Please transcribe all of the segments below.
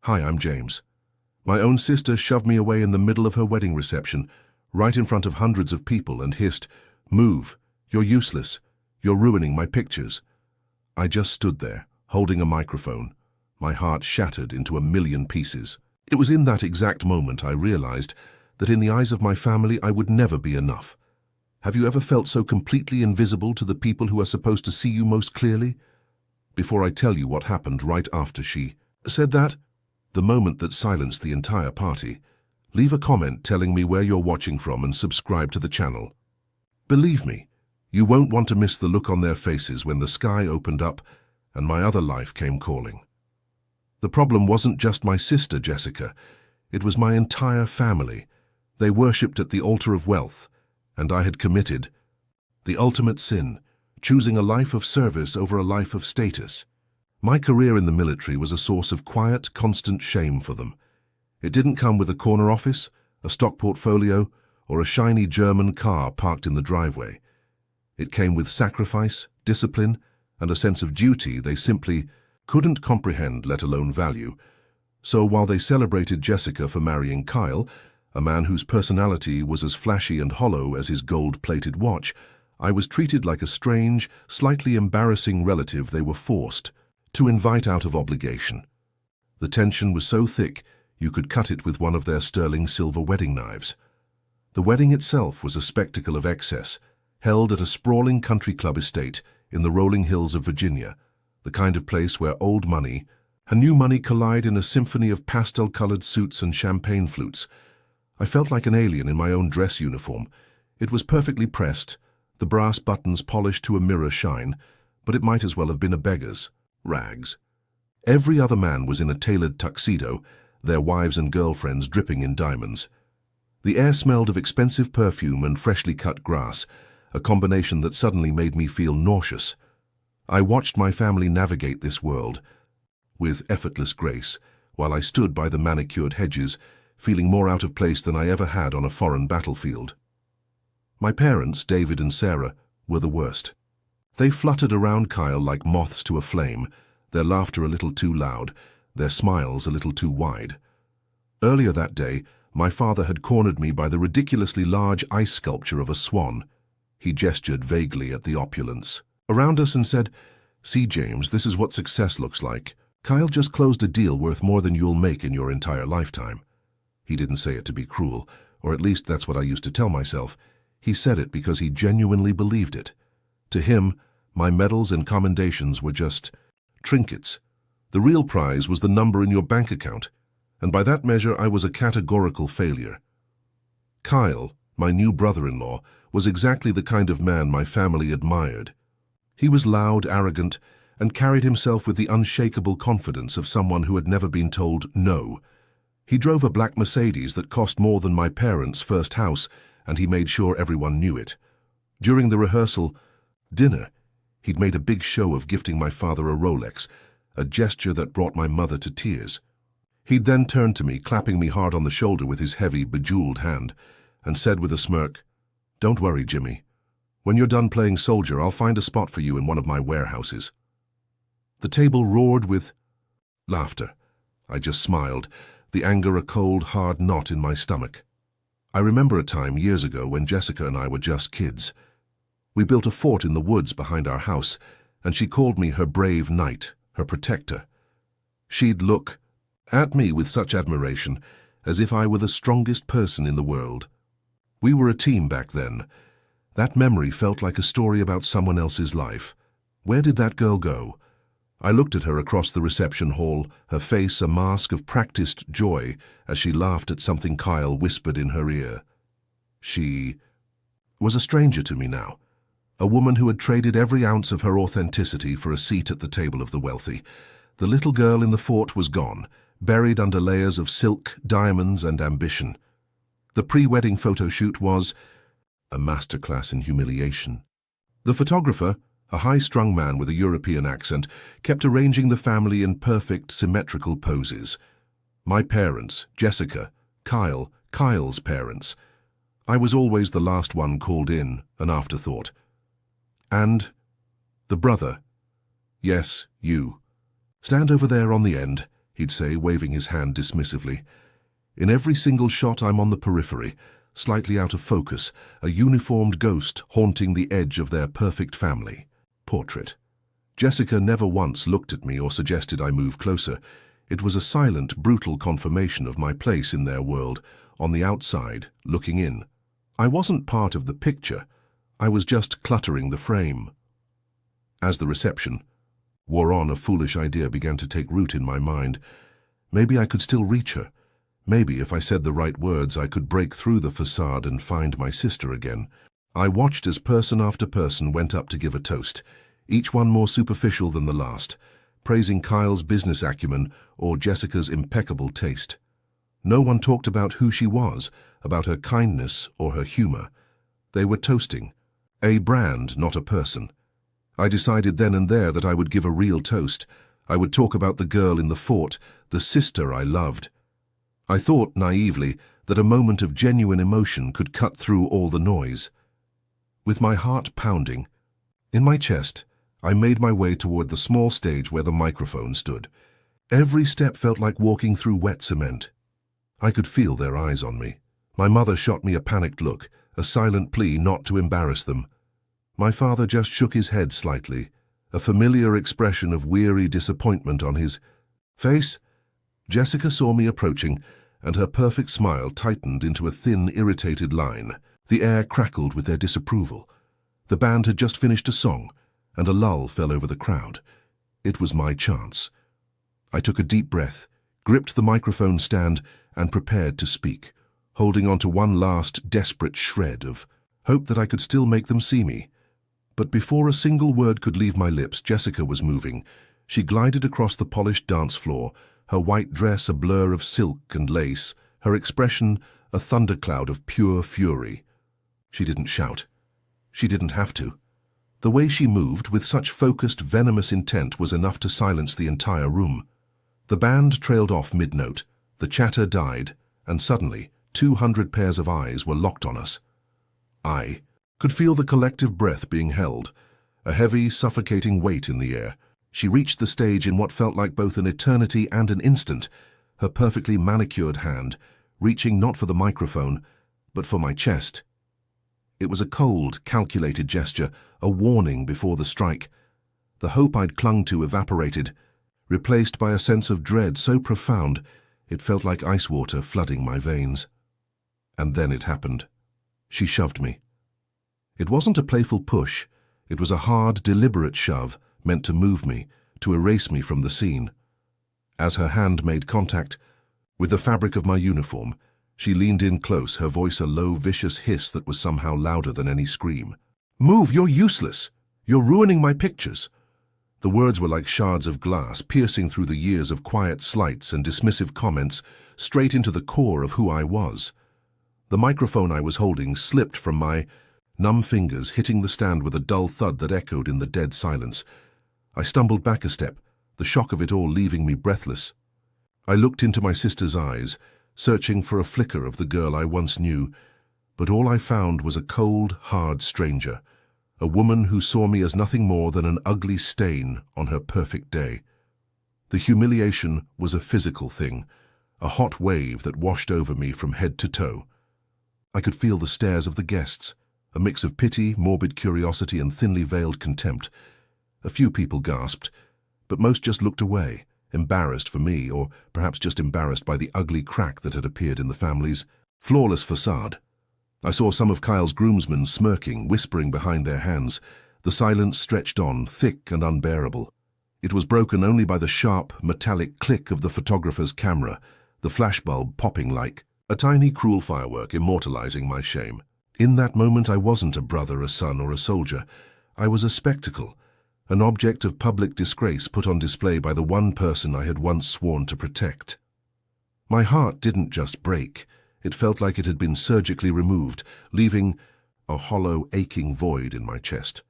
Hi, I'm James. My own sister shoved me away in the middle of her wedding reception, right in front of hundreds of people, and hissed, "Move, you're useless, you're ruining my pictures." I just stood there, holding a microphone, my heart shattered into a million pieces. It was in that exact moment I realized that in the eyes of my family I would never be enough. Have you ever felt so completely invisible to the people who are supposed to see you most clearly? Before I tell you what happened right after she said that, the moment that silenced the entire party, leave a comment telling me where you're watching from and subscribe to the channel. Believe me, you won't want to miss the look on their faces when the sky opened up and my other life came calling. The problem wasn't just my sister, Jessica. It was my entire family. They worshipped at the altar of wealth, and I had committed the ultimate sin, choosing a life of service over a life of status. My career in the military was a source of quiet, constant shame for them. It didn't come with a corner office, a stock portfolio, or a shiny German car parked in the driveway. It came with sacrifice, discipline, and a sense of duty they simply couldn't comprehend, let alone value. So while they celebrated Jessica for marrying Kyle, a man whose personality was as flashy and hollow as his gold-plated watch, I was treated like a strange, slightly embarrassing relative they were forced to invite out of obligation. The tension was so thick you could cut it with one of their sterling silver wedding knives. The wedding itself was a spectacle of excess, held at a sprawling country club estate in the rolling hills of Virginia, the kind of place where old money and new money collide in a symphony of pastel-colored suits and champagne flutes. I felt like an alien in my own dress uniform. It was perfectly pressed, the brass buttons polished to a mirror shine, but it might as well have been a beggar's rags. Every other man was in a tailored tuxedo, their wives and girlfriends dripping in diamonds. The air smelled of expensive perfume and freshly cut grass, a combination that suddenly made me feel nauseous. I watched my family navigate this world with effortless grace, while I stood by the manicured hedges, feeling more out of place than I ever had on a foreign battlefield. My parents, David and Sarah, were the worst. They fluttered around Kyle like moths to a flame, their laughter a little too loud, their smiles a little too wide. Earlier that day, my father had cornered me by the ridiculously large ice sculpture of a swan. He gestured vaguely at the opulence around us and said, "See, James, this is what success looks like. Kyle just closed a deal worth more than you'll make in your entire lifetime." He didn't say it to be cruel, or at least that's what I used to tell myself. He said it because he genuinely believed it. To him, my medals and commendations were just trinkets. The real prize was the number in your bank account, and by that measure I was a categorical failure. Kyle, my new brother-in-law, was exactly the kind of man my family admired. He was loud, arrogant, and carried himself with the unshakable confidence of someone who had never been told no. He drove a black Mercedes that cost more than my parents' first house, and he made sure everyone knew it. During the rehearsal dinner, he'd made a big show of gifting my father a Rolex, a gesture that brought my mother to tears. He'd then turned to me, clapping me hard on the shoulder with his heavy, bejeweled hand, and said with a smirk, "Don't worry, Jimmy. When you're done playing soldier, I'll find a spot for you in one of my warehouses." The table roared with laughter. I just smiled, the anger a cold, hard knot in my stomach. I remember a time years ago when Jessica and I were just kids. We built a fort in the woods behind our house, and she called me her brave knight, her protector. She'd look at me with such admiration, as if I were the strongest person in the world. We were a team back then. That memory felt like a story about someone else's life. Where did that girl go? I looked at her across the reception hall, her face a mask of practiced joy as she laughed at something Kyle whispered in her ear. She was a stranger to me now, a woman who had traded every ounce of her authenticity for a seat at the table of the wealthy. The little girl in the fort was gone, buried under layers of silk, diamonds, and ambition. The pre-wedding photo shoot was a masterclass in humiliation. The photographer, a high-strung man with a European accent, kept arranging the family in perfect, symmetrical poses. My parents, Jessica, Kyle, Kyle's parents. I was always the last one called in, an afterthought. And the brother. Yes, you. Stand over there on the end. he'd say, waving his hand dismissively. In every single shot I'm on the periphery, slightly out of focus, a uniformed ghost haunting the edge of their perfect family portrait. Jessica never once looked at me or suggested I move closer. It was a silent, brutal confirmation of my place in their world, on the outside, looking in. I wasn't part of the picture. I was just cluttering the frame. As the reception wore on, a foolish idea began to take root in my mind. Maybe I could still reach her. Maybe if I said the right words, I could break through the facade and find my sister again. I watched as person after person went up to give a toast, each one more superficial than the last, praising Kyle's business acumen or Jessica's impeccable taste. No one talked about who she was, about her kindness or her humor. They were toasting a brand, not a person. I decided then and there that I would give a real toast. I would talk about the girl in the fort, the sister I loved. I thought, naively, that a moment of genuine emotion could cut through all the noise. With my heart pounding in my chest, I made my way toward the small stage where the microphone stood. Every step felt like walking through wet cement. I could feel their eyes on me. My mother shot me a panicked look, a silent plea not to embarrass them. My father just shook his head slightly, a familiar expression of weary disappointment on his face. Jessica saw me approaching, and her perfect smile tightened into a thin, irritated line. The air crackled with their disapproval. The band had just finished a song, and a lull fell over the crowd. It was my chance. I took a deep breath, gripped the microphone stand, and prepared to speak, holding on to one last desperate shred of hope that I could still make them see me. But before a single word could leave my lips, Jessica was moving. She glided across the polished dance floor, her white dress a blur of silk and lace, her expression a thundercloud of pure fury. She didn't shout. She didn't have to. The way she moved, with such focused, venomous intent, was enough to silence the entire room. The band trailed off mid-note, the chatter died, and suddenly 200 pairs of eyes were locked on us. I could feel the collective breath being held, a heavy, suffocating weight in the air. She reached the stage in what felt like both an eternity and an instant, her perfectly manicured hand, reaching not for the microphone, but for my chest. It was a cold, calculated gesture, a warning before the strike. The hope I'd clung to evaporated, replaced by a sense of dread so profound it felt like ice water flooding my veins. And then it happened. She shoved me. It wasn't a playful push. It was a hard, deliberate shove, meant to move me, to erase me from the scene. As her hand made contact with the fabric of my uniform, she leaned in close, her voice a low, vicious hiss that was somehow louder than any scream. "Move, you're useless! You're ruining my pictures!" The words were like shards of glass, piercing through the years of quiet slights and dismissive comments, straight into the core of who I was. The microphone I was holding slipped from my numb fingers, hitting the stand with a dull thud that echoed in the dead silence. I stumbled back a step, the shock of it all leaving me breathless. I looked into my sister's eyes, searching for a flicker of the girl I once knew, but all I found was a cold, hard stranger, a woman who saw me as nothing more than an ugly stain on her perfect day. The humiliation was a physical thing, a hot wave that washed over me from head to toe. I could feel the stares of the guests, a mix of pity, morbid curiosity, and thinly veiled contempt. A few people gasped, but most just looked away, embarrassed for me, or perhaps just embarrassed by the ugly crack that had appeared in the family's flawless facade. I saw some of Kyle's groomsmen smirking, whispering behind their hands. The silence stretched on, thick and unbearable. It was broken only by the sharp, metallic click of the photographer's camera, the flashbulb popping like a tiny, cruel firework immortalizing my shame. In that moment, I wasn't a brother, a son, or a soldier. I was a spectacle, an object of public disgrace put on display by the one person I had once sworn to protect. My heart didn't just break. It felt like it had been surgically removed, leaving a hollow, aching void in my chest.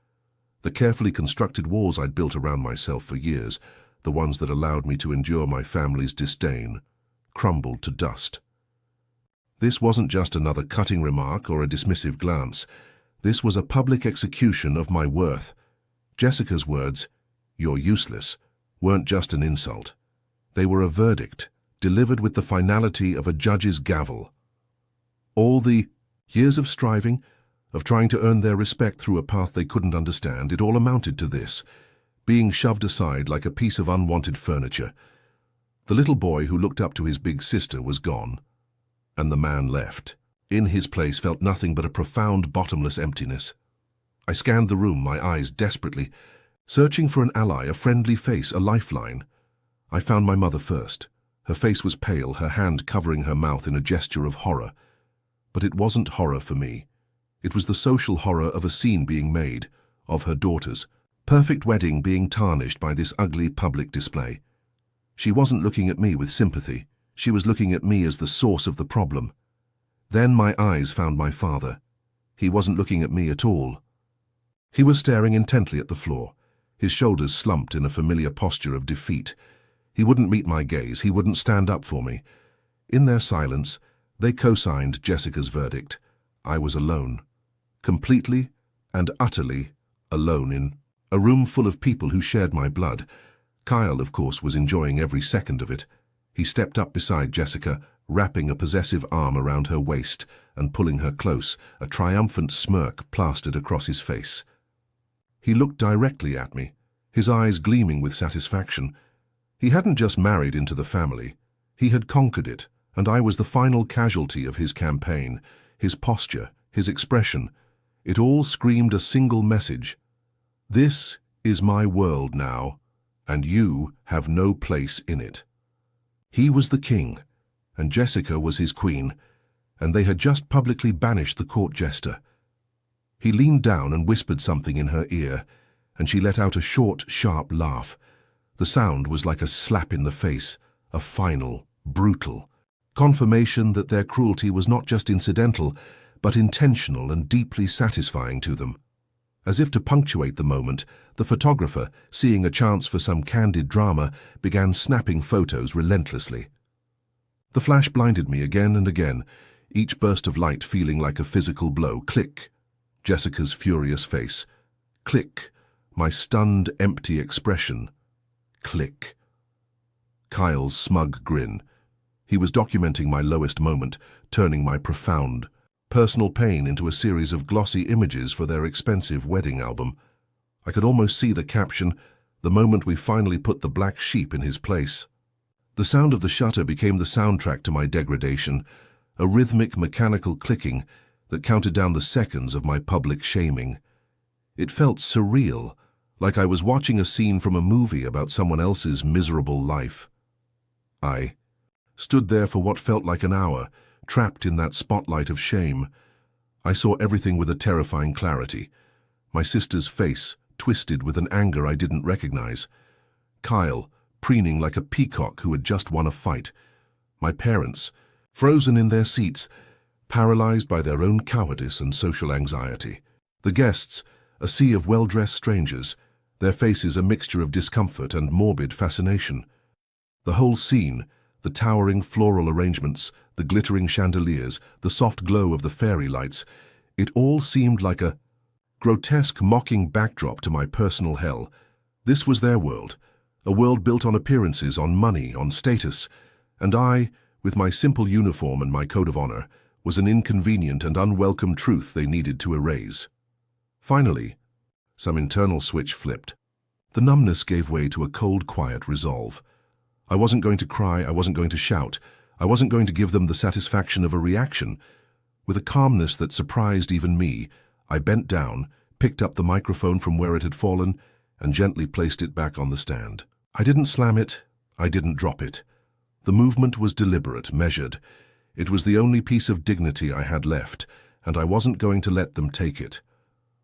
The carefully constructed walls I'd built around myself for years, the ones that allowed me to endure my family's disdain, crumbled to dust. This wasn't just another cutting remark or a dismissive glance. This was a public execution of my worth. Jessica's words, "You're useless," weren't just an insult. They were a verdict, delivered with the finality of a judge's gavel. All the years of striving, of trying to earn their respect through a path they couldn't understand, it all amounted to this, being shoved aside like a piece of unwanted furniture. The little boy who looked up to his big sister was gone, and the man left. In his place felt nothing but a profound, bottomless emptiness. I scanned the room, my eyes desperately, searching for an ally, a friendly face, a lifeline. I found my mother first. Her face was pale, her hand covering her mouth in a gesture of horror. But it wasn't horror for me. It was the social horror of a scene being made, of her daughter's perfect wedding being tarnished by this ugly public display. She wasn't looking at me with sympathy. She was looking at me as the source of the problem. Then my eyes found my father. He wasn't looking at me at all. He was staring intently at the floor, his shoulders slumped in a familiar posture of defeat. He wouldn't meet my gaze, he wouldn't stand up for me. In their silence, they co-signed Jessica's verdict. I was alone. Completely and utterly alone in a room full of people who shared my blood. Kyle, of course, was enjoying every second of it. He stepped up beside Jessica, wrapping a possessive arm around her waist and pulling her close, a triumphant smirk plastered across his face. He looked directly at me, his eyes gleaming with satisfaction. He hadn't just married into the family. He had conquered it, and I was the final casualty of his campaign, his posture, his expression. It all screamed a single message. This is my world now, and you have no place in it. He was the king, and Jessica was his queen, and they had just publicly banished the court jester. He leaned down and whispered something in her ear, and she let out a short, sharp laugh. The sound was like a slap in the face, a final, brutal confirmation that their cruelty was not just incidental, but intentional and deeply satisfying to them. As if to punctuate the moment, the photographer, seeing a chance for some candid drama, began snapping photos relentlessly. The flash blinded me again and again, each burst of light feeling like a physical blow. Click. Jessica's furious face. Click. My stunned, empty expression. Click. Kyle's smug grin. He was documenting my lowest moment, turning my profound, personal pain into a series of glossy images for their expensive wedding album. I could almost see the caption, "The moment we finally put the black sheep in his place." The sound of the shutter became the soundtrack to my degradation, a rhythmic, mechanical clicking that counted down the seconds of my public shaming. It felt surreal, like I was watching a scene from a movie about someone else's miserable life. I stood there for what felt like an hour, trapped in that spotlight of shame. I saw everything with a terrifying clarity. My sister's face, twisted with an anger I didn't recognize. Kyle, preening like a peacock who had just won a fight. My parents, frozen in their seats, paralyzed by their own cowardice and social anxiety. The guests, a sea of well-dressed strangers, their faces a mixture of discomfort and morbid fascination. The whole scene, the towering floral arrangements, the glittering chandeliers, the soft glow of the fairy lights, it all seemed like a grotesque, mocking backdrop to my personal hell. This was their world, a world built on appearances, on money, on status, and I, with my simple uniform and my code of honor, was an inconvenient and unwelcome truth they needed to erase. Finally, some internal switch flipped. The numbness gave way to a cold, quiet resolve. I wasn't going to cry, I wasn't going to shout, I wasn't going to give them the satisfaction of a reaction. With a calmness that surprised even me, I bent down, picked up the microphone from where it had fallen, and gently placed it back on the stand. I didn't slam it, I didn't drop it. The movement was deliberate, measured. It was the only piece of dignity I had left, and I wasn't going to let them take it.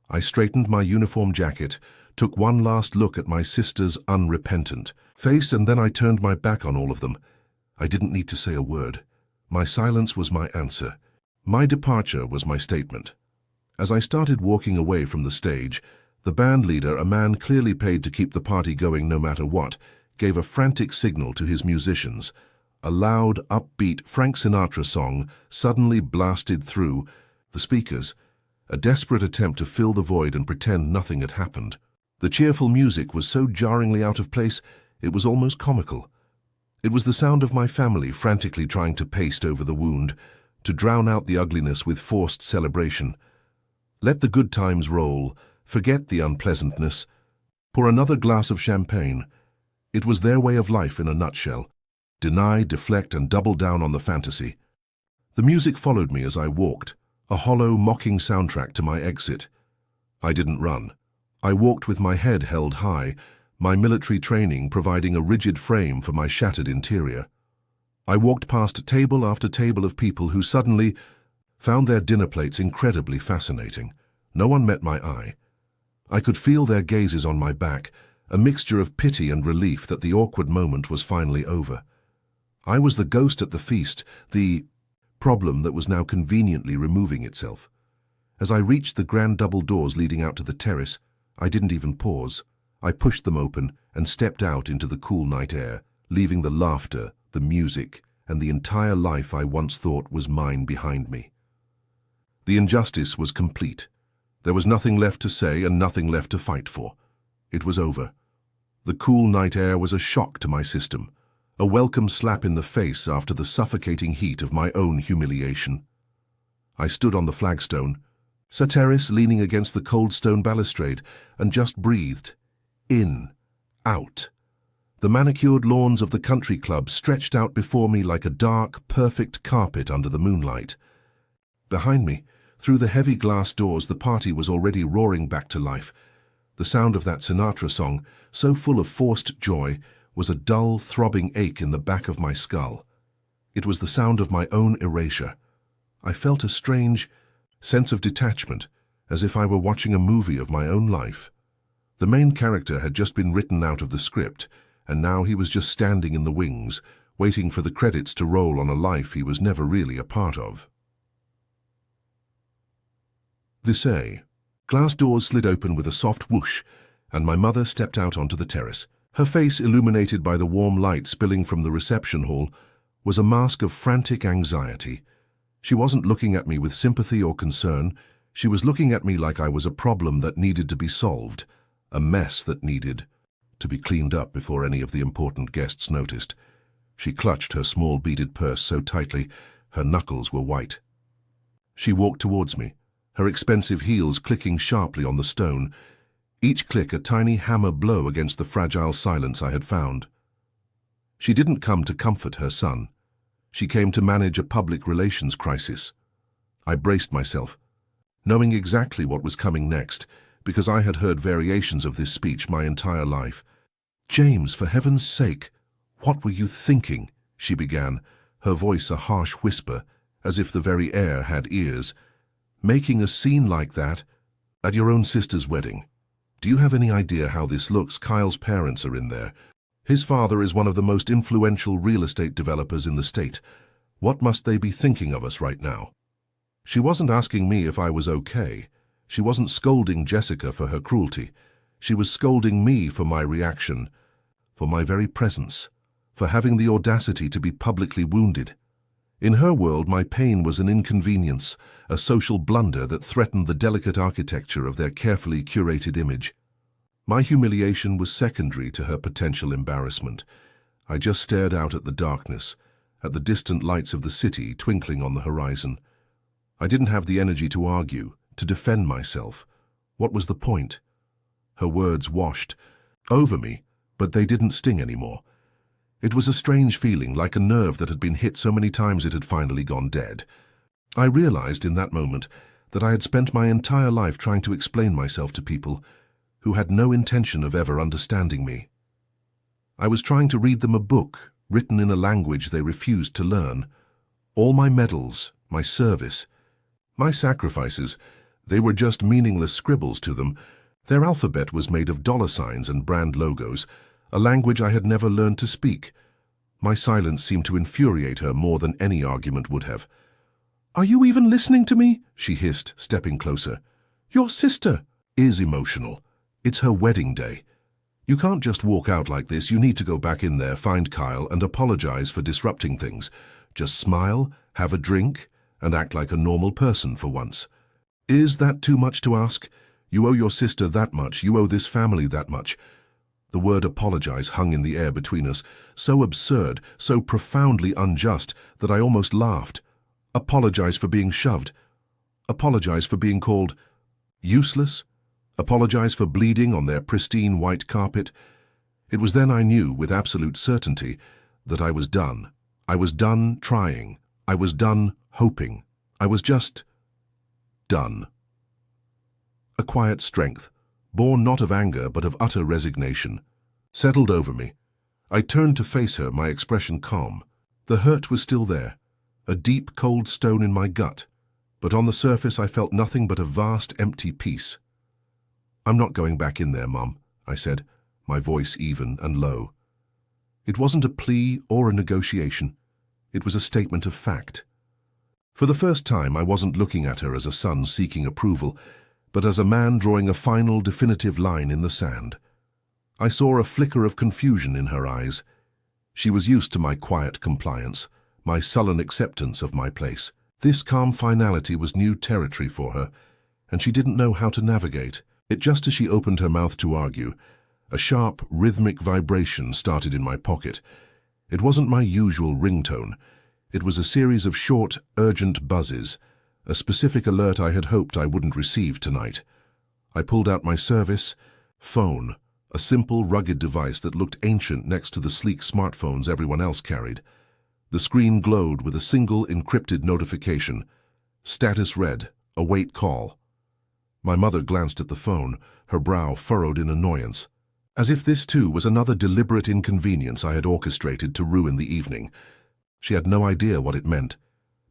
I straightened my uniform jacket, took one last look at my sister's unrepentant face, and then I turned my back on all of them. I didn't need to say a word. My silence was my answer. My departure was my statement. As I started walking away from the stage, the band leader, a man clearly paid to keep the party going no matter what, gave a frantic signal to his musicians. A loud, upbeat Frank Sinatra song suddenly blasted through the speakers, a desperate attempt to fill the void and pretend nothing had happened. The cheerful music was so jarringly out of place, it was almost comical. It was the sound of my family frantically trying to paste over the wound, to drown out the ugliness with forced celebration. Let the good times roll, forget the unpleasantness. Pour another glass of champagne. It was their way of life in a nutshell. Deny, deflect, and double down on the fantasy. The music followed me as I walked, a hollow, mocking soundtrack to my exit. I didn't run. I walked with my head held high, my military training providing a rigid frame for my shattered interior. I walked past table after table of people who suddenly found their dinner plates incredibly fascinating. No one met my eye. I could feel their gazes on my back, a mixture of pity and relief that the awkward moment was finally over. I was the ghost at the feast, the problem that was now conveniently removing itself. As I reached the grand double doors leading out to the terrace, I didn't even pause. I pushed them open and stepped out into the cool night air, leaving the laughter, the music, and the entire life I once thought was mine behind me. The injustice was complete. There was nothing left to say and nothing left to fight for. It was over. The cool night air was a shock to my system, a welcome slap in the face after the suffocating heat of my own humiliation. I stood on the flagstone, Sateris leaning against the cold stone balustrade, and just breathed. In, out. The manicured lawns of the country club stretched out before me like a dark, perfect carpet under the moonlight. Behind me, through the heavy glass doors, the party was already roaring back to life. The sound of that Sinatra song, so full of forced joy, was a dull, throbbing ache in the back of my skull. It was the sound of my own erasure. I felt a strange sense of detachment, as if I were watching a movie of my own life. The main character had just been written out of the script, and now he was just standing in the wings, waiting for the credits to roll on a life he was never really a part of. Glass doors slid open with a soft whoosh, and my mother stepped out onto the terrace. Her face, illuminated by the warm light spilling from the reception hall, was a mask of frantic anxiety. She wasn't looking at me with sympathy or concern. She was looking at me like I was a problem that needed to be solved, a mess that needed to be cleaned up before any of the important guests noticed. She clutched her small beaded purse so tightly, her knuckles were white. She walked towards me, her expensive heels clicking sharply on the stone, each click a tiny hammer blow against the fragile silence I had found. She didn't come to comfort her son. She came to manage a public relations crisis. I braced myself, knowing exactly what was coming next, because I had heard variations of this speech my entire life. "James, for heaven's sake, what were you thinking?" she began, her voice a harsh whisper, as if the very air had ears. "Making a scene like that at your own sister's wedding. Do you have any idea how this looks? Kyle's parents are in there. His father is one of the most influential real estate developers in the state. What must they be thinking of us right now?" She wasn't asking me if I was okay. She wasn't scolding Jessica for her cruelty. She was scolding me for my reaction, for my very presence, for having the audacity to be publicly wounded. In her world, my pain was an inconvenience, a social blunder that threatened the delicate architecture of their carefully curated image. My humiliation was secondary to her potential embarrassment. I just stared out at the darkness, at the distant lights of the city twinkling on the horizon. I didn't have the energy to argue, to defend myself. What was the point? Her words washed over me, but they didn't sting anymore. It was a strange feeling, like a nerve that had been hit so many times it had finally gone dead. I realized in that moment that I had spent my entire life trying to explain myself to people who had no intention of ever understanding me. I was trying to read them a book written in a language they refused to learn. All my medals, my service, my sacrifices, they were just meaningless scribbles to them. Their alphabet was made of dollar signs and brand logos, a language I had never learned to speak. My silence seemed to infuriate her more than any argument would have. "Are you even listening to me?" she hissed, stepping closer. "Your sister is emotional. It's her wedding day. You can't just walk out like this. You need to go back in there, find Kyle, and apologize for disrupting things. Just smile, have a drink, and act like a normal person for once. Is that too much to ask? You owe your sister that much. You owe this family that much. The word apologize hung in the air between us, so absurd, so profoundly unjust that I almost laughed. Apologize for being shoved. Apologize for being called useless. Apologize for bleeding on their pristine white carpet. It was then I knew with absolute certainty that I was done. I was done trying. I was done hoping. I was just done. A quiet strength, born not of anger but of utter resignation, settled over me. I turned to face her, my expression calm. The hurt was still there, a deep, cold stone in my gut, but on the surface I felt nothing but a vast, empty peace. "I'm not going back in there, Mum," I said, my voice even and low. It wasn't a plea or a negotiation. It was a statement of fact. For the first time, I wasn't looking at her as a son seeking approval, but as a man drawing a final, definitive line in the sand. I saw a flicker of confusion in her eyes. She was used to my quiet compliance, my sullen acceptance of my place. This calm finality was new territory for her, and she didn't know how to navigate it. Just as she opened her mouth to argue, a sharp, rhythmic vibration started in my pocket. It wasn't my usual ringtone. It was a series of short, urgent buzzes, a specific alert I had hoped I wouldn't receive tonight. I pulled out my service phone, a simple, rugged device that looked ancient next to the sleek smartphones everyone else carried. The screen glowed with a single encrypted notification. Status read, await call. My mother glanced at the phone, her brow furrowed in annoyance. As if this too was another deliberate inconvenience I had orchestrated to ruin the evening. She had no idea what it meant,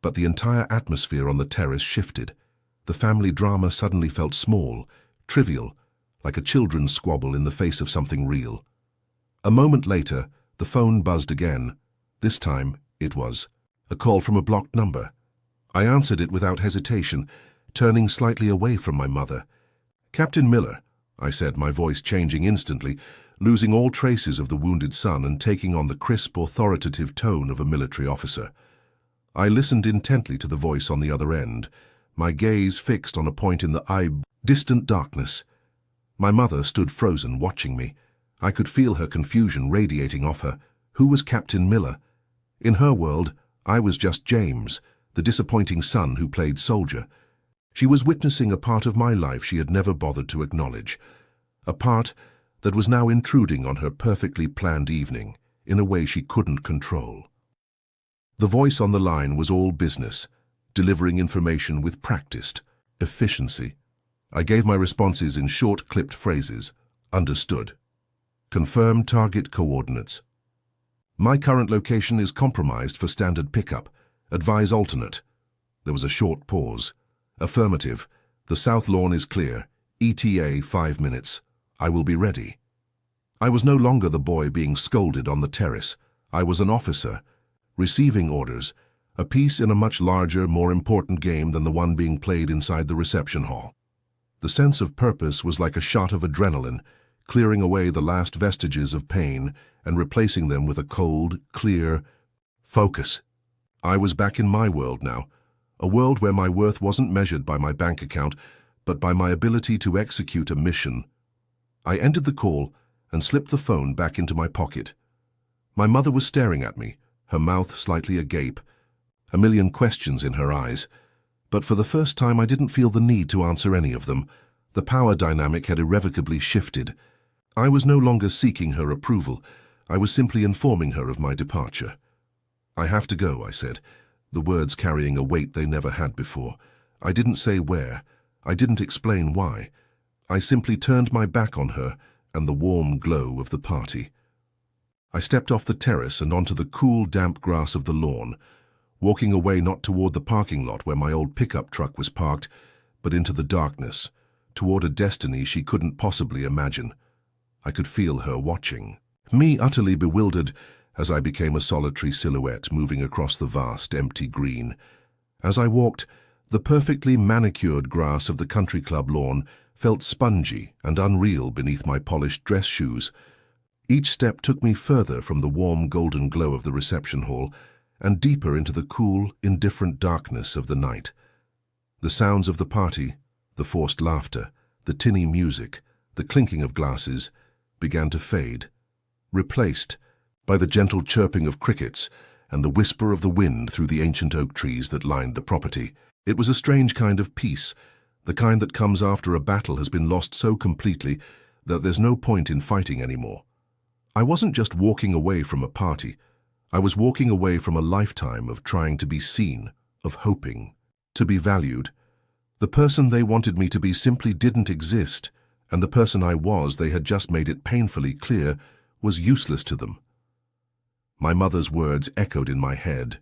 but the entire atmosphere on the terrace shifted. The family drama suddenly felt small, trivial, like a children's squabble in the face of something real. A moment later, the phone buzzed again. This time, it was a call from a blocked number. I answered it without hesitation, turning slightly away from my mother. "Captain Miller," I said, my voice changing instantly, losing all traces of the wounded son and taking on the crisp, authoritative tone of a military officer. I listened intently to the voice on the other end, my gaze fixed on a point in the distant darkness. My mother stood frozen, watching me. I could feel her confusion radiating off her. Who was Captain Miller? In her world, I was just James, the disappointing son who played soldier. She was witnessing a part of my life she had never bothered to acknowledge, a part that was now intruding on her perfectly planned evening in a way she couldn't control. The voice on the line was all business, delivering information with practiced efficiency. I gave my responses in short, clipped phrases. Understood. Confirm target coordinates. My current location is compromised for standard pickup. Advise alternate. There was a short pause. Affirmative. The south lawn is clear. ETA 5 minutes. I will be ready. I was no longer the boy being scolded on the terrace. I was an officer, receiving orders, a piece in a much larger, more important game than the one being played inside the reception hall. The sense of purpose was like a shot of adrenaline, clearing away the last vestiges of pain and replacing them with a cold, clear focus. I was back in my world now, a world where my worth wasn't measured by my bank account, but by my ability to execute a mission. I ended the call and slipped the phone back into my pocket. My mother was staring at me, her mouth slightly agape, a million questions in her eyes. But for the first time I didn't feel the need to answer any of them. The power dynamic had irrevocably shifted. I was no longer seeking her approval. I was simply informing her of my departure. "I have to go," I said, the words carrying a weight they never had before. I didn't say where. I didn't explain why. I simply turned my back on her and the warm glow of the party. I stepped off the terrace and onto the cool, damp grass of the lawn, walking away not toward the parking lot where my old pickup truck was parked, but into the darkness, toward a destiny she couldn't possibly imagine. I could feel her watching, me utterly bewildered as I became a solitary silhouette moving across the vast, empty green. As I walked, the perfectly manicured grass of the country club lawn felt spongy and unreal beneath my polished dress shoes. Each step took me further from the warm golden glow of the reception hall and deeper into the cool, indifferent darkness of the night. The sounds of the party, the forced laughter, the tinny music, the clinking of glasses, began to fade, replaced by the gentle chirping of crickets and the whisper of the wind through the ancient oak trees that lined the property. It was a strange kind of peace, the kind that comes after a battle has been lost so completely that there's no point in fighting anymore. I wasn't just walking away from a party. I was walking away from a lifetime of trying to be seen, of hoping, to be valued. The person they wanted me to be simply didn't exist, and the person I was, they had just made it painfully clear, was useless to them. My mother's words echoed in my head,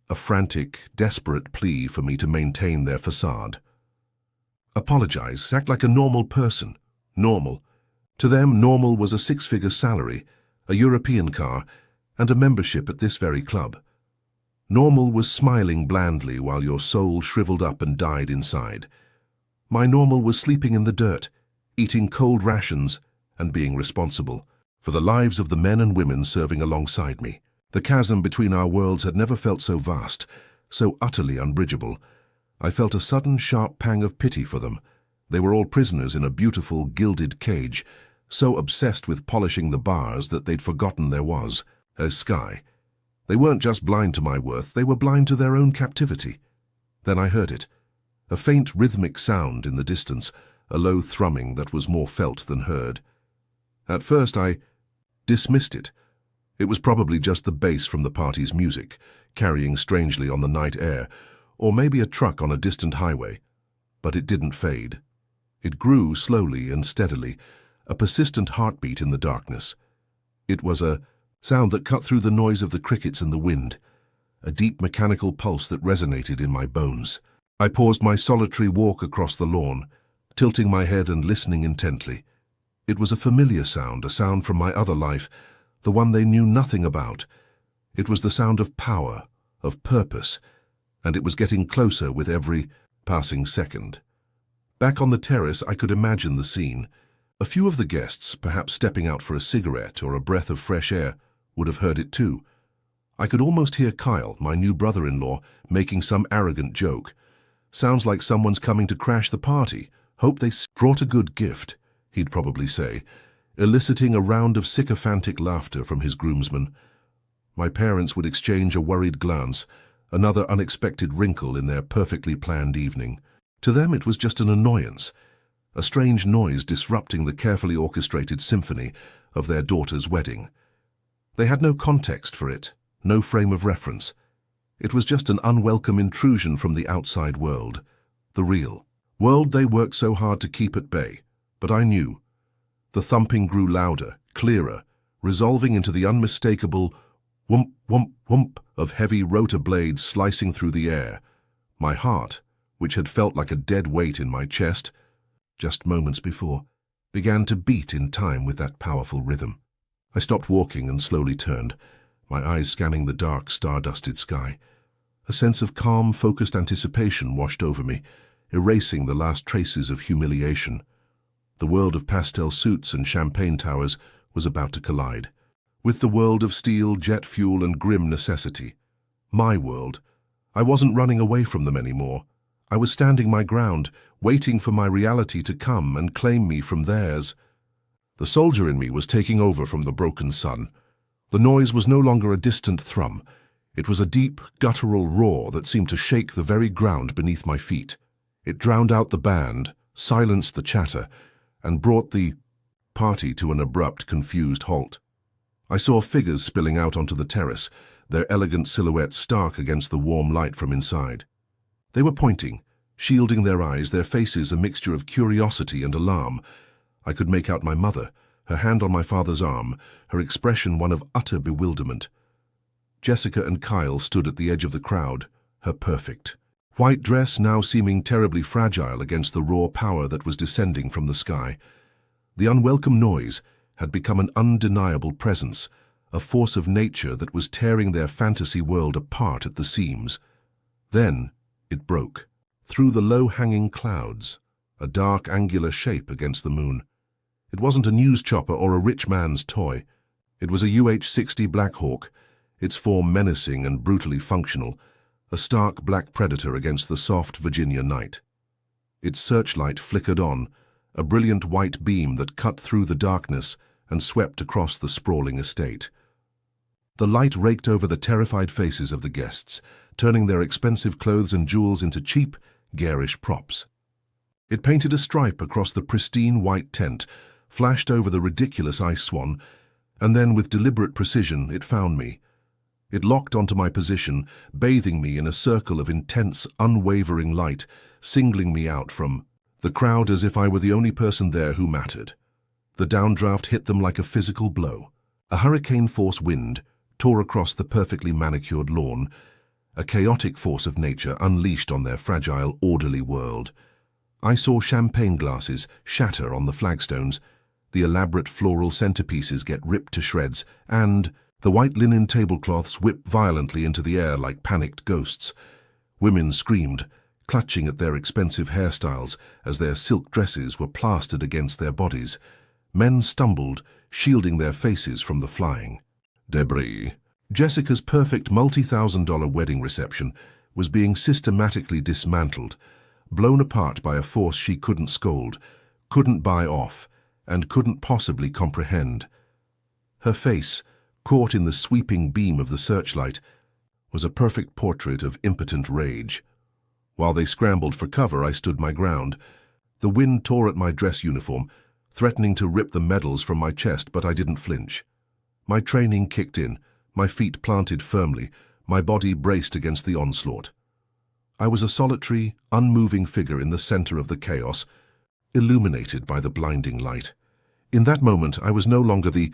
a frantic, desperate plea for me to maintain their facade. Apologize, act like a normal person. Normal. To them, normal was a 6-figure salary, a European car, and a membership at this very club. Normal was smiling blandly while your soul shriveled up and died inside. My normal was sleeping in the dirt, eating cold rations, and being responsible for the lives of the men and women serving alongside me. The chasm between our worlds had never felt so vast, so utterly unbridgeable. I felt a sudden, sharp pang of pity for them. They were all prisoners in a beautiful, gilded cage, so obsessed with polishing the bars that they'd forgotten there was a sky. They weren't just blind to my worth, they were blind to their own captivity. Then I heard it, a faint rhythmic sound in the distance, a low thrumming that was more felt than heard. At first I dismissed it. It was probably just the bass from the party's music, carrying strangely on the night air, or maybe a truck on a distant highway. But it didn't fade. It grew slowly and steadily, a persistent heartbeat in the darkness. It was a sound that cut through the noise of the crickets and the wind, a deep mechanical pulse that resonated in my bones. I paused my solitary walk across the lawn, tilting my head and listening intently. It was a familiar sound, a sound from my other life, the one they knew nothing about. It was the sound of power, of purpose, and it was getting closer with every passing second. Back on the terrace, I could imagine the scene. A few of the guests, perhaps stepping out for a cigarette or a breath of fresh air, would have heard it too. I could almost hear Kyle, my new brother-in-law, making some arrogant joke. Sounds like someone's coming to crash the party. Hope they brought a good gift, he'd probably say, eliciting a round of sycophantic laughter from his groomsmen. My parents would exchange a worried glance, another unexpected wrinkle in their perfectly planned evening. To them it was just an annoyance, a strange noise disrupting the carefully orchestrated symphony of their daughter's wedding. They had no context for it, no frame of reference. It was just an unwelcome intrusion from the outside world, the real world they worked so hard to keep at bay. But I knew. The thumping grew louder, clearer, resolving into the unmistakable whump, whump, whump of heavy rotor blades slicing through the air. My heart, which had felt like a dead weight in my chest just moments before, began to beat in time with that powerful rhythm. I stopped walking and slowly turned, my eyes scanning the dark, star-dusted sky. A sense of calm, focused anticipation washed over me, erasing the last traces of humiliation. The world of pastel suits and champagne towers was about to collide with the world of steel, jet fuel, and grim necessity. My world. I wasn't running away from them anymore. I was standing my ground, waiting for my reality to come and claim me from theirs. The soldier in me was taking over from the broken sun. The noise was no longer a distant thrum. It was a deep, guttural roar that seemed to shake the very ground beneath my feet. It drowned out the band, silenced the chatter, and brought the party to an abrupt, confused halt. I saw figures spilling out onto the terrace, their elegant silhouettes stark against the warm light from inside. They were pointing, shielding their eyes, their faces a mixture of curiosity and alarm. I could make out my mother, her hand on my father's arm, her expression one of utter bewilderment. Jessica and Kyle stood at the edge of the crowd, her perfect white dress now seeming terribly fragile against the raw power that was descending from the sky. The unwelcome noise had become an undeniable presence, a force of nature that was tearing their fantasy world apart at the seams. Then it broke. Through the low-hanging clouds, a dark, angular shape against the moon. It wasn't a news chopper or a rich man's toy. It was a UH-60 Black Hawk, its form menacing and brutally functional, a stark black predator against the soft Virginia night. Its searchlight flickered on, a brilliant white beam that cut through the darkness and swept across the sprawling estate. The light raked over the terrified faces of the guests, turning their expensive clothes and jewels into cheap, garish props. It painted a stripe across the pristine white tent, flashed over the ridiculous ice swan, and then with deliberate precision it found me. It locked onto my position, bathing me in a circle of intense, unwavering light, singling me out from the crowd as if I were the only person there who mattered. The downdraft hit them like a physical blow. A hurricane-force wind tore across the perfectly manicured lawn, a chaotic force of nature unleashed on their fragile, orderly world. I saw champagne glasses shatter on the flagstones, the elaborate floral centerpieces get ripped to shreds, and the white linen tablecloths whip violently into the air like panicked ghosts. Women screamed, clutching at their expensive hairstyles as their silk dresses were plastered against their bodies. Men stumbled, shielding their faces from the flying debris. Jessica's perfect multi-thousand-dollar wedding reception was being systematically dismantled, blown apart by a force she couldn't scold, couldn't buy off, and couldn't possibly comprehend. Her face, caught in the sweeping beam of the searchlight, was a perfect portrait of impotent rage. While they scrambled for cover, I stood my ground. The wind tore at my dress uniform, threatening to rip the medals from my chest, but I didn't flinch. My training kicked in, my feet planted firmly, my body braced against the onslaught. I was a solitary, unmoving figure in the center of the chaos, illuminated by the blinding light. In that moment, I was no longer the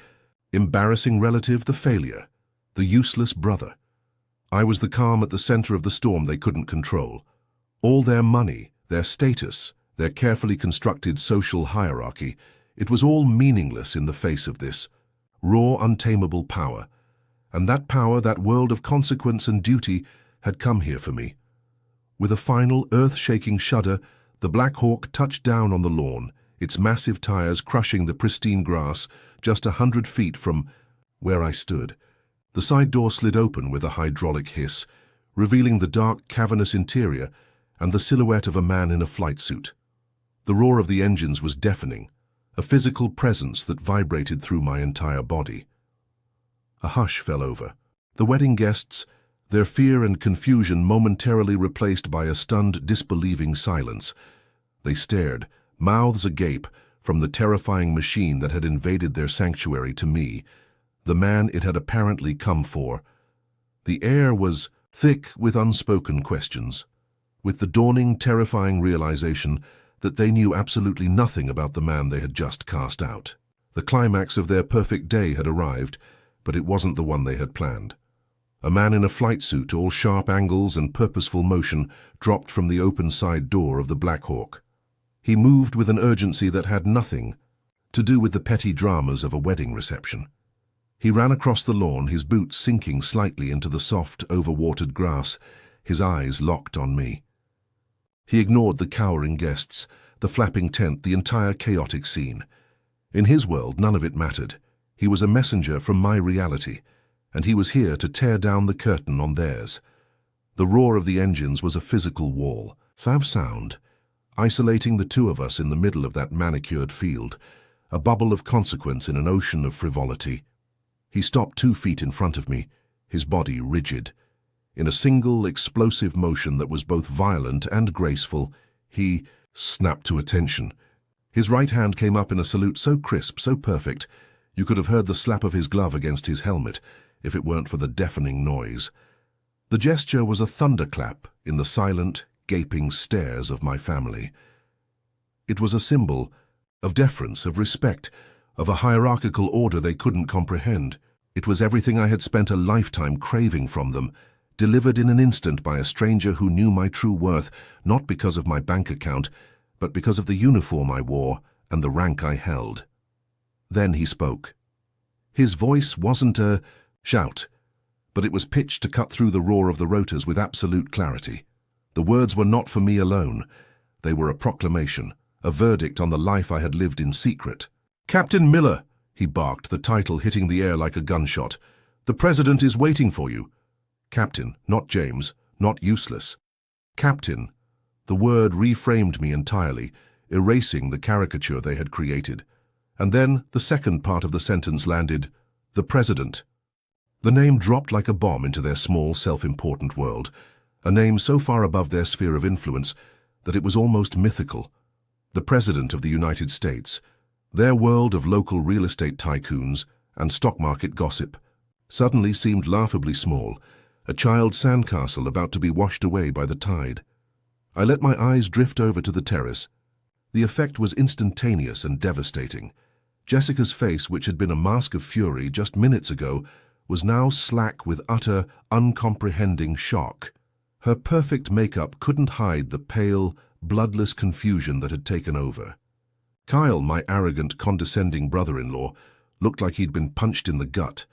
embarrassing relative, the failure, the useless brother. I was the calm at the center of the storm they couldn't control. All their money, their status, their carefully constructed social hierarchy, it was all meaningless in the face of this raw, untamable power. And that power, that world of consequence and duty, had come here for me. With a final, earth-shaking shudder, the Black Hawk touched down on the lawn, its massive tires crushing the pristine grass just 100 feet from where I stood. The side door slid open with a hydraulic hiss, revealing the dark, cavernous interior and the silhouette of a man in a flight suit. The roar of the engines was deafening, a physical presence that vibrated through my entire body. A hush fell over. The wedding guests, their fear and confusion momentarily replaced by a stunned, disbelieving silence. They stared, mouths agape, from the terrifying machine that had invaded their sanctuary to me, the man it had apparently come for. The air was thick with unspoken questions, with the dawning, terrifying realization that they knew absolutely nothing about the man they had just cast out. The climax of their perfect day had arrived, but it wasn't the one they had planned. A man in a flight suit, all sharp angles and purposeful motion, dropped from the open side door of the Black Hawk. He moved with an urgency that had nothing to do with the petty dramas of a wedding reception. He ran across the lawn, his boots sinking slightly into the soft, overwatered grass, his eyes locked on me. He ignored the cowering guests, the flapping tent, the entire chaotic scene. In his world, none of it mattered. He was a messenger from my reality, and he was here to tear down the curtain on theirs. The roar of the engines was a physical wall, of sound, isolating the two of us in the middle of that manicured field, a bubble of consequence in an ocean of frivolity. He stopped 2 feet in front of me, his body rigid. In a single, explosive motion that was both violent and graceful, he snapped to attention. His right hand came up in a salute so crisp, so perfect, you could have heard the slap of his glove against his helmet if it weren't for the deafening noise. The gesture was a thunderclap in the silent, gaping stares of my family. It was a symbol of deference, of respect, of a hierarchical order they couldn't comprehend. It was everything I had spent a lifetime craving from them, delivered in an instant by a stranger who knew my true worth, not because of my bank account, but because of the uniform I wore and the rank I held. Then he spoke. His voice wasn't a shout, but it was pitched to cut through the roar of the rotors with absolute clarity. The words were not for me alone. They were a proclamation, a verdict on the life I had lived in secret. "Captain Miller," he barked, the title hitting the air like a gunshot. "The President is waiting for you." Captain, not James, not useless. Captain. The word reframed me entirely, erasing the caricature they had created. And then the second part of the sentence landed, "The President." The name dropped like a bomb into their small, self-important world, a name so far above their sphere of influence that it was almost mythical. The President of the United States, their world of local real estate tycoons and stock market gossip, suddenly seemed laughably small, a child's sandcastle about to be washed away by the tide. I let my eyes drift over to the terrace. The effect was instantaneous and devastating. Jessica's face, which had been a mask of fury just minutes ago, was now slack with utter, uncomprehending shock. Her perfect makeup couldn't hide the pale, bloodless confusion that had taken over. Kyle, my arrogant, condescending brother-in-law, looked like he'd been punched in the gut.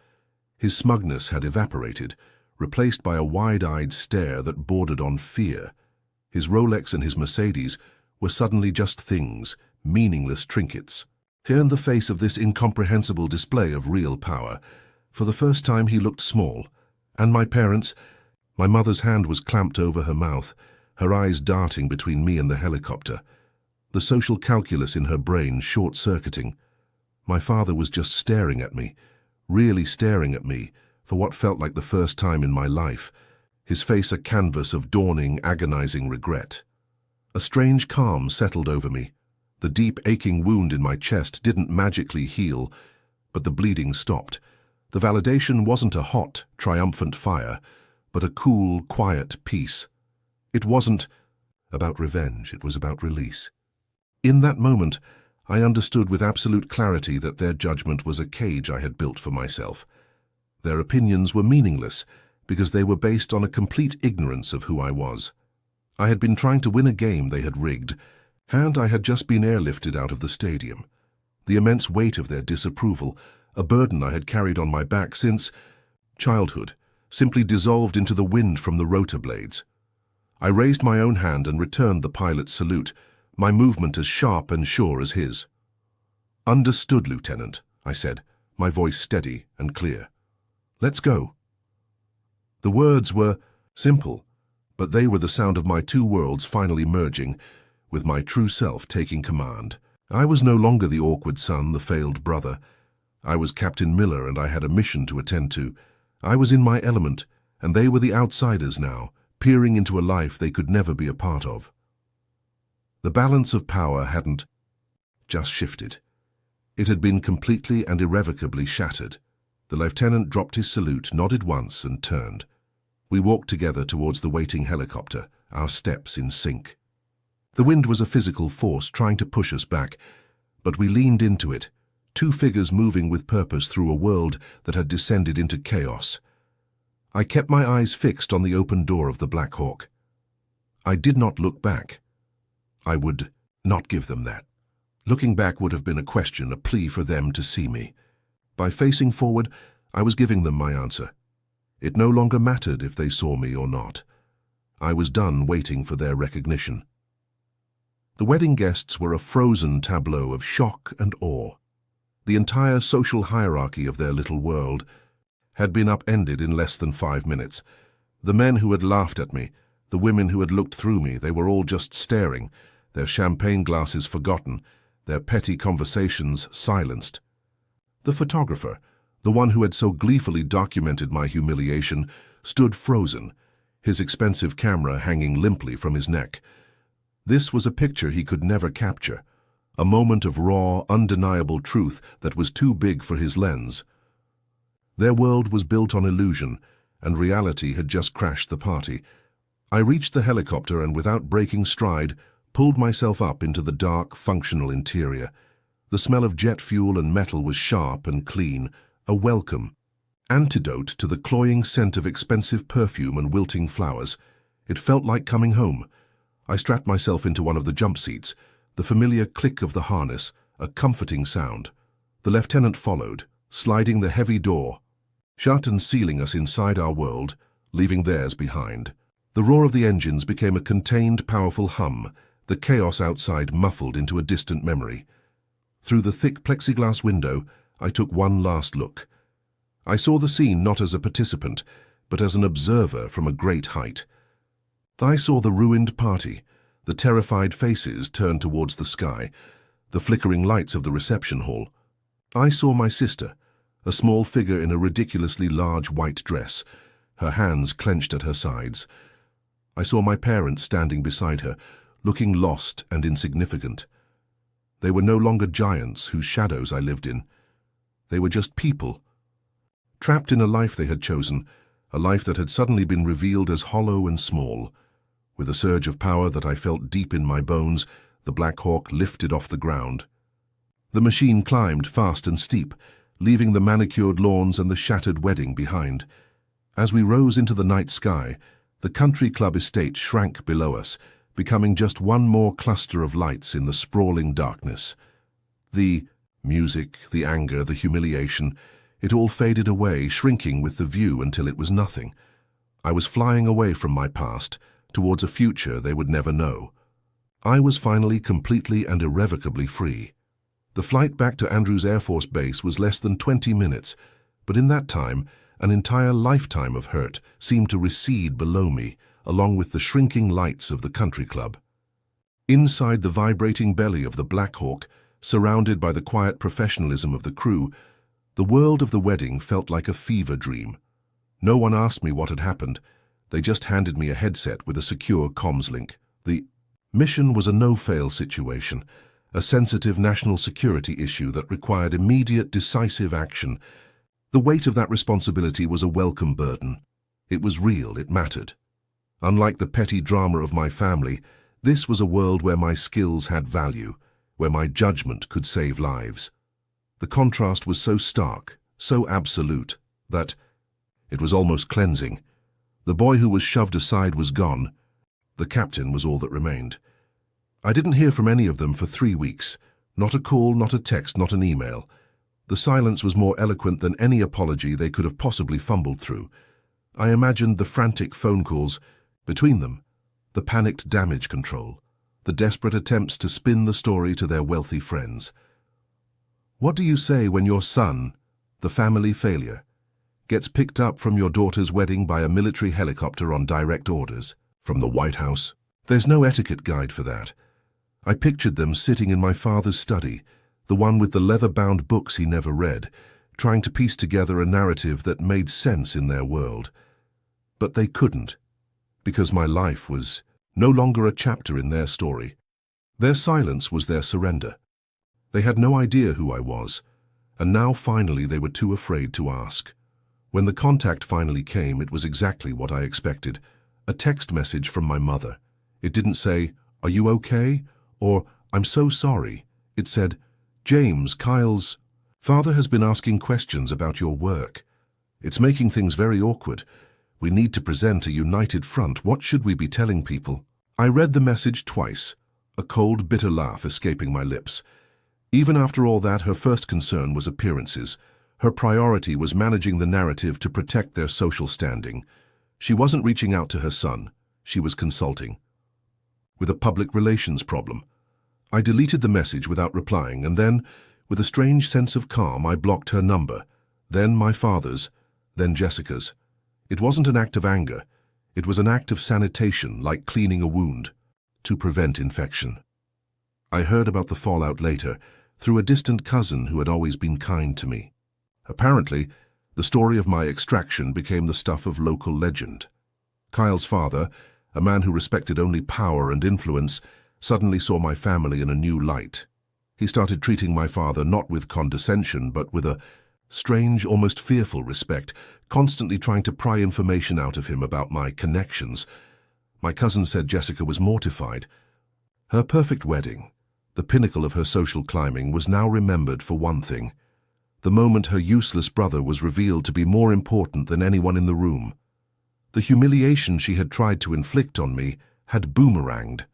His smugness had evaporated, replaced by a wide-eyed stare that bordered on fear. His Rolex and his Mercedes were suddenly just things, meaningless trinkets. Here in the face of this incomprehensible display of real power, for the first time he looked small. And my parents, my mother's hand was clamped over her mouth, her eyes darting between me and the helicopter, the social calculus in her brain short-circuiting. My father was just staring at me, really staring at me, for what felt like the first time in my life, his face a canvas of dawning, agonizing regret. A strange calm settled over me. The deep, aching wound in my chest didn't magically heal, but the bleeding stopped. The validation wasn't a hot, triumphant fire, but a cool, quiet peace. It wasn't about revenge, it was about release. In that moment, I understood with absolute clarity that their judgment was a cage I had built for myself. Their opinions were meaningless because they were based on a complete ignorance of who I was. I had been trying to win a game they had rigged, and I had just been airlifted out of the stadium. The immense weight of their disapproval, a burden I had carried on my back since childhood, simply dissolved into the wind from the rotor blades. I raised my own hand and returned the pilot's salute, my movement as sharp and sure as his. "Understood, Lieutenant," I said, my voice steady and clear. "Let's go." The words were simple, but they were the sound of my two worlds finally merging, with my true self taking command. I was no longer the awkward son, the failed brother. I was Captain Miller, and I had a mission to attend to. I was in my element, and they were the outsiders now, peering into a life they could never be a part of. The balance of power hadn't just shifted. It had been completely and irrevocably shattered. The lieutenant dropped his salute, nodded once, and turned. We walked together towards the waiting helicopter, our steps in sync. The wind was a physical force trying to push us back, but we leaned into it, two figures moving with purpose through a world that had descended into chaos. I kept my eyes fixed on the open door of the Black Hawk. I did not look back. I would not give them that. Looking back would have been a question, a plea for them to see me. By facing forward, I was giving them my answer. It no longer mattered if they saw me or not. I was done waiting for their recognition. The wedding guests were a frozen tableau of shock and awe. The entire social hierarchy of their little world had been upended in less than 5 minutes. The men who had laughed at me, the women who had looked through me, they were all just staring, their champagne glasses forgotten, their petty conversations silenced. The photographer, the one who had so gleefully documented my humiliation, stood frozen, his expensive camera hanging limply from his neck. This was a picture he could never capture, a moment of raw, undeniable truth that was too big for his lens. Their world was built on illusion, and reality had just crashed the party. I reached the helicopter and, without breaking stride, pulled myself up into the dark, functional interior. The smell of jet fuel and metal was sharp and clean, a welcome antidote to the cloying scent of expensive perfume and wilting flowers. It felt like coming home. I strapped myself into one of the jump seats, the familiar click of the harness, a comforting sound. The lieutenant followed, sliding the heavy door shut and sealing us inside our world, leaving theirs behind. The roar of the engines became a contained, powerful hum, the chaos outside muffled into a distant memory. Through the thick plexiglass window, I took one last look. I saw the scene not as a participant, but as an observer from a great height. I saw the ruined party, the terrified faces turned towards the sky, the flickering lights of the reception hall. I saw my sister, a small figure in a ridiculously large white dress, her hands clenched at her sides. I saw my parents standing beside her, looking lost and insignificant. They were no longer giants whose shadows I lived in. They were just people, trapped in a life they had chosen, a life that had suddenly been revealed as hollow and small. With a surge of power that I felt deep in my bones, the Black Hawk lifted off the ground. The machine climbed fast and steep, leaving the manicured lawns and the shattered wedding behind. As we rose into the night sky, the country club estate shrank below us, becoming just one more cluster of lights in the sprawling darkness. The music, the anger, the humiliation, it all faded away, shrinking with the view until it was nothing. I was flying away from my past, towards a future they would never know. I was finally completely and irrevocably free. The flight back to Andrews Air Force Base was less than 20 minutes, but in that time, an entire lifetime of hurt seemed to recede below me, along with the shrinking lights of the country club. Inside the vibrating belly of the Black Hawk, surrounded by the quiet professionalism of the crew, the world of the wedding felt like a fever dream. No one asked me what had happened. They just handed me a headset with a secure comms link. The mission was a no-fail situation, a sensitive national security issue that required immediate, decisive action. The weight of that responsibility was a welcome burden. It was real, it mattered. Unlike the petty drama of my family, this was a world where my skills had value, where my judgment could save lives. The contrast was so stark, so absolute, that it was almost cleansing. The boy who was shoved aside was gone. The captain was all that remained. I didn't hear from any of them for 3 weeks. Not a call, not a text, not an email. The silence was more eloquent than any apology they could have possibly fumbled through. I imagined the frantic phone calls between them, the panicked damage control, the desperate attempts to spin the story to their wealthy friends. What do you say when your son, the family failure, gets picked up from your daughter's wedding by a military helicopter on direct orders from the White House? There's no etiquette guide for that. I pictured them sitting in my father's study, the one with the leather-bound books he never read, trying to piece together a narrative that made sense in their world. But they couldn't, because my life was no longer a chapter in their story. Their silence was their surrender. They had no idea who I was, and now finally they were too afraid to ask. When the contact finally came, it was exactly what I expected. A text message from my mother. It didn't say, "Are you okay?" or "I'm so sorry." It said, "James, Kyle's father has been asking questions about your work. It's making things very awkward. We need to present a united front. What should we be telling people?" I read the message twice, a cold, bitter laugh escaping my lips. Even after all that, her first concern was appearances. Her priority was managing the narrative to protect their social standing. She wasn't reaching out to her son. She was consulting. With a public relations problem. I deleted the message without replying, and then, with a strange sense of calm, I blocked her number, then my father's, then Jessica's. It wasn't an act of anger. It was an act of sanitation, like cleaning a wound, to prevent infection. I heard about the fallout later, through a distant cousin who had always been kind to me. Apparently, the story of my extraction became the stuff of local legend. Kyle's father, a man who respected only power and influence, suddenly saw my family in a new light. He started treating my father not with condescension, but with a strange, almost fearful respect, constantly trying to pry information out of him about my connections. My cousin said Jessica was mortified. Her perfect wedding, the pinnacle of her social climbing, was now remembered for one thing. The moment her useless brother was revealed to be more important than anyone in the room. The humiliation she had tried to inflict on me had boomeranged,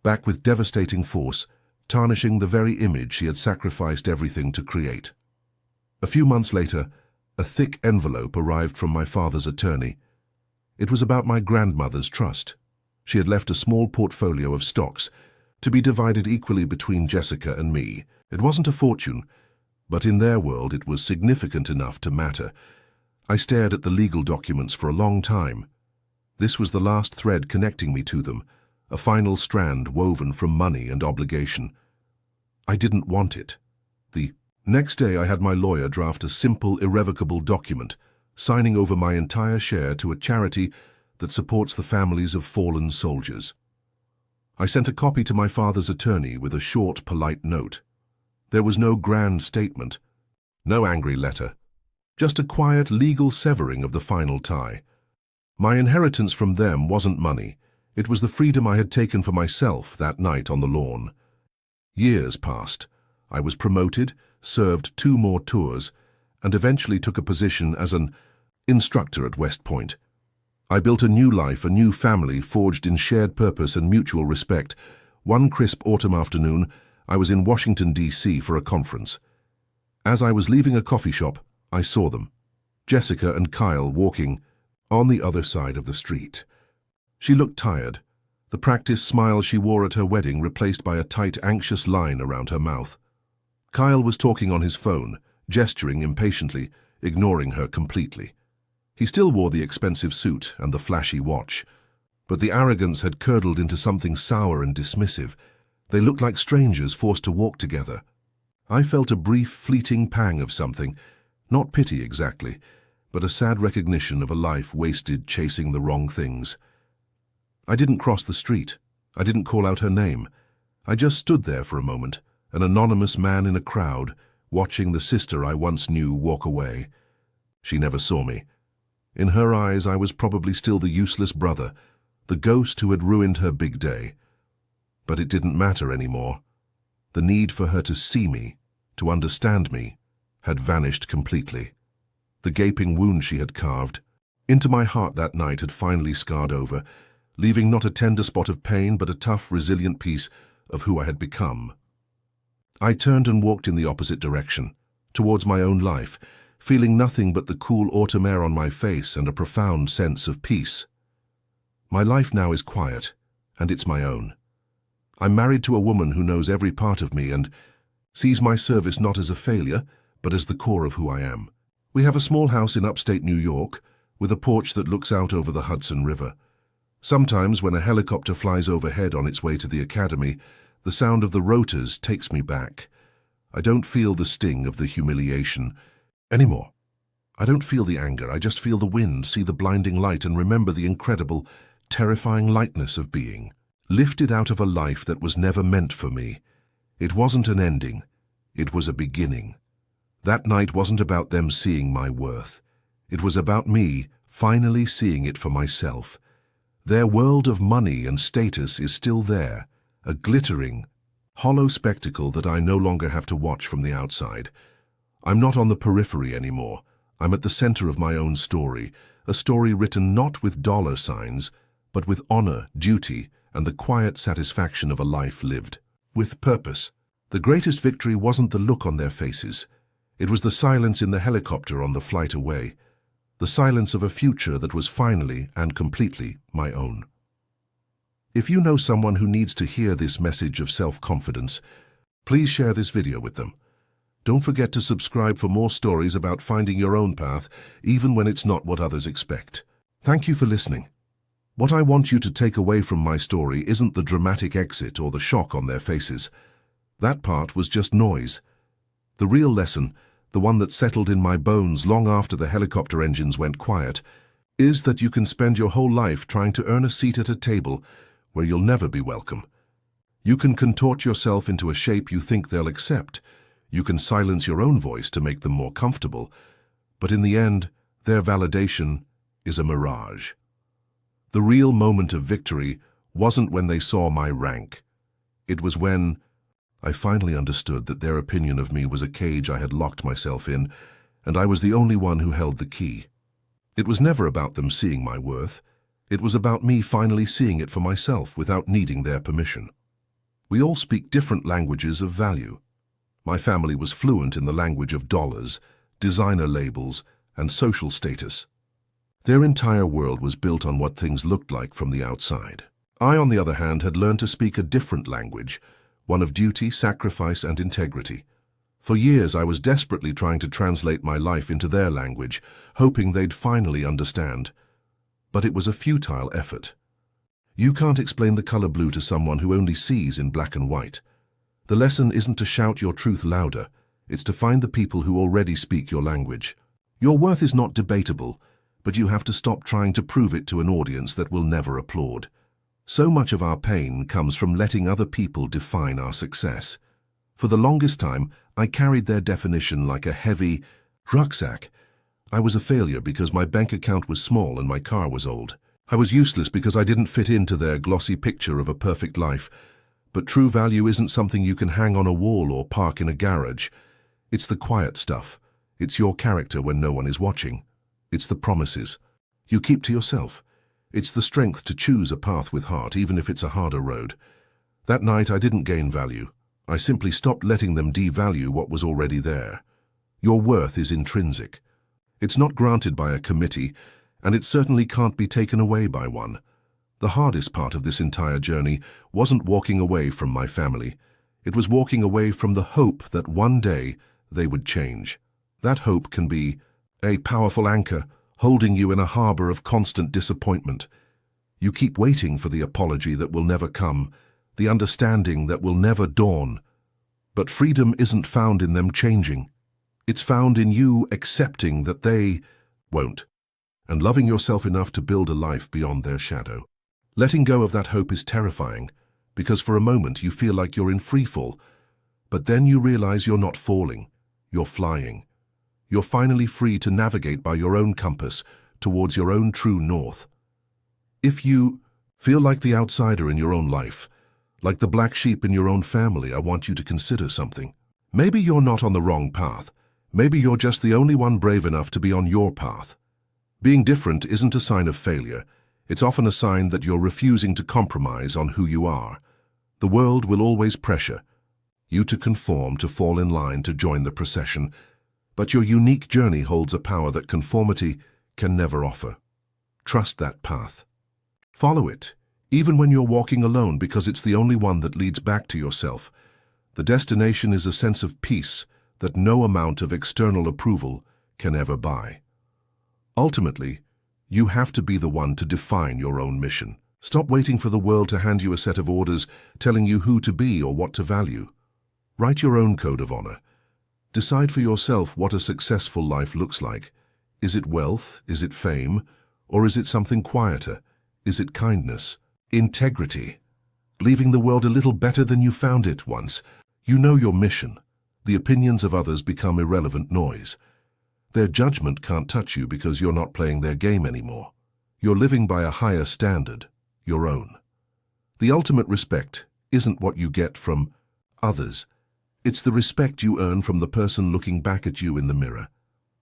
back with devastating force, tarnishing the very image she had sacrificed everything to create. A few months later, a thick envelope arrived from my father's attorney. It was about my grandmother's trust. She had left a small portfolio of stocks, to be divided equally between Jessica and me. It wasn't a fortune, but in their world it was significant enough to matter. I stared at the legal documents for a long time. This was the last thread connecting me to them, a final strand woven from money and obligation. I didn't want it. The next day I had my lawyer draft a simple, irrevocable document, signing over my entire share to a charity that supports the families of fallen soldiers. I sent a copy to my father's attorney with a short, polite note. There was no grand statement, no angry letter, just a quiet legal severing of the final tie. My inheritance from them wasn't money. It was the freedom I had taken for myself that night on the lawn. Years passed. I was promoted, served 2 more tours, and eventually took a position as an instructor at West Point. I built a new life, a new family forged in shared purpose and mutual respect. One crisp autumn afternoon, I was in Washington, D.C. for a conference. As I was leaving a coffee shop, I saw them, Jessica and Kyle, walking on the other side of the street. She looked tired, the practiced smile she wore at her wedding replaced by a tight, anxious line around her mouth. Kyle was talking on his phone, gesturing impatiently, ignoring her completely. He still wore the expensive suit and the flashy watch, but the arrogance had curdled into something sour and dismissive. They looked like strangers forced to walk together. I felt a brief, fleeting pang of something, not pity exactly, but a sad recognition of a life wasted chasing the wrong things. I didn't cross the street. I didn't call out her name. I just stood there for a moment, an anonymous man in a crowd, watching the sister I once knew walk away. She never saw me. In her eyes, I was probably still the useless brother, the ghost who had ruined her big day. But it didn't matter anymore. The need for her to see me, to understand me, had vanished completely. The gaping wound she had carved into my heart that night had finally scarred over, leaving not a tender spot of pain but a tough, resilient piece of who I had become. I turned and walked in the opposite direction, towards my own life, feeling nothing but the cool autumn air on my face and a profound sense of peace. My life now is quiet, and it's my own. I'm married to a woman who knows every part of me and sees my service not as a failure, but as the core of who I am. We have a small house in upstate New York, with a porch that looks out over the Hudson River. Sometimes, when a helicopter flies overhead on its way to the academy, the sound of the rotors takes me back. I don't feel the sting of the humiliation anymore. I don't feel the anger, I just feel the wind, see the blinding light, and remember the incredible, terrifying lightness of being lifted out of a life that was never meant for me. It wasn't an ending, it was a beginning. That night wasn't about them seeing my worth. It was about me finally seeing it for myself. Their world of money and status is still there, a glittering, hollow spectacle that I no longer have to watch from the outside. I'm not on the periphery anymore. I'm at the center of my own story, a story written not with dollar signs, but with honor, duty, and the quiet satisfaction of a life lived with purpose. The greatest victory wasn't the look on their faces. It was the silence in the helicopter on the flight away, the silence of a future that was finally and completely my own. If you know someone who needs to hear this message of self-confidence, please share this video with them. Don't forget to subscribe for more stories about finding your own path, even when it's not what others expect. Thank you for listening. What I want you to take away from my story isn't the dramatic exit or the shock on their faces. That part was just noise. The real lesson, the one that settled in my bones long after the helicopter engines went quiet, is that you can spend your whole life trying to earn a seat at a table where you'll never be welcome. You can contort yourself into a shape you think they'll accept. You can silence your own voice to make them more comfortable. But in the end, their validation is a mirage. The real moment of victory wasn't when they saw my rank. It was when I finally understood that their opinion of me was a cage I had locked myself in, and I was the only one who held the key. It was never about them seeing my worth. It was about me finally seeing it for myself without needing their permission. We all speak different languages of value. My family was fluent in the language of dollars, designer labels, and social status. Their entire world was built on what things looked like from the outside. I, on the other hand, had learned to speak a different language, one of duty, sacrifice, and integrity. For years, I was desperately trying to translate my life into their language, hoping they'd finally understand. But it was a futile effort. You can't explain the color blue to someone who only sees in black and white. The lesson isn't to shout your truth louder, it's to find the people who already speak your language. Your worth is not debatable, but you have to stop trying to prove it to an audience that will never applaud. So much of our pain comes from letting other people define our success. For the longest time, I carried their definition like a heavy rucksack. I was a failure because my bank account was small and my car was old. I was useless because I didn't fit into their glossy picture of a perfect life. But true value isn't something you can hang on a wall or park in a garage. It's the quiet stuff. It's your character when no one is watching. It's the promises you keep to yourself. It's the strength to choose a path with heart, even if it's a harder road. That night I didn't gain value. I simply stopped letting them devalue what was already there. Your worth is intrinsic. It's not granted by a committee, and it certainly can't be taken away by one. The hardest part of this entire journey wasn't walking away from my family. It was walking away from the hope that one day they would change. That hope can be a powerful anchor holding you in a harbor of constant disappointment. You keep waiting for the apology that will never come, the understanding that will never dawn. But freedom isn't found in them changing. It's found in you accepting that they won't, and loving yourself enough to build a life beyond their shadow. Letting go of that hope is terrifying, because for a moment you feel like you're in freefall, but then you realize you're not falling, you're flying. You're finally free to navigate by your own compass towards your own true north. If you feel like the outsider in your own life, like the black sheep in your own family, I want you to consider something. Maybe you're not on the wrong path. Maybe you're just the only one brave enough to be on your path. Being different isn't a sign of failure. It's often a sign that you're refusing to compromise on who you are. The world will always pressure you to conform, to fall in line, to join the procession, but your unique journey holds a power that conformity can never offer. Trust that path. Follow it, even when you're walking alone, because it's the only one that leads back to yourself. The destination is a sense of peace that no amount of external approval can ever buy. Ultimately, you have to be the one to define your own mission. Stop waiting for the world to hand you a set of orders telling you who to be or what to value. Write your own code of honor. Decide for yourself what a successful life looks like. Is it wealth? Is it fame? Or is it something quieter? Is it kindness? Integrity? Leaving the world a little better than you found it once? You know your mission. The opinions of others become irrelevant noise. Their judgment can't touch you because you're not playing their game anymore. You're living by a higher standard, your own. The ultimate respect isn't what you get from others. It's the respect you earn from the person looking back at you in the mirror.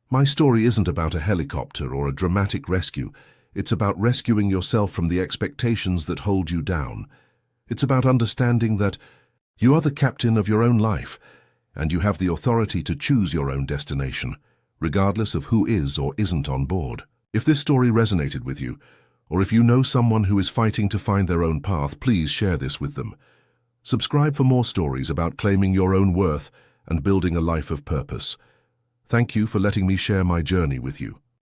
My story isn't about a helicopter or a dramatic rescue. It's about rescuing yourself from the expectations that hold you down. It's about understanding that you are the captain of your own life, and you have the authority to choose your own destination, regardless of who is or isn't on board. If this story resonated with you, or if you know someone who is fighting to find their own path, please share this with them. Subscribe for more stories about claiming your own worth and building a life of purpose. Thank you for letting me share my journey with you.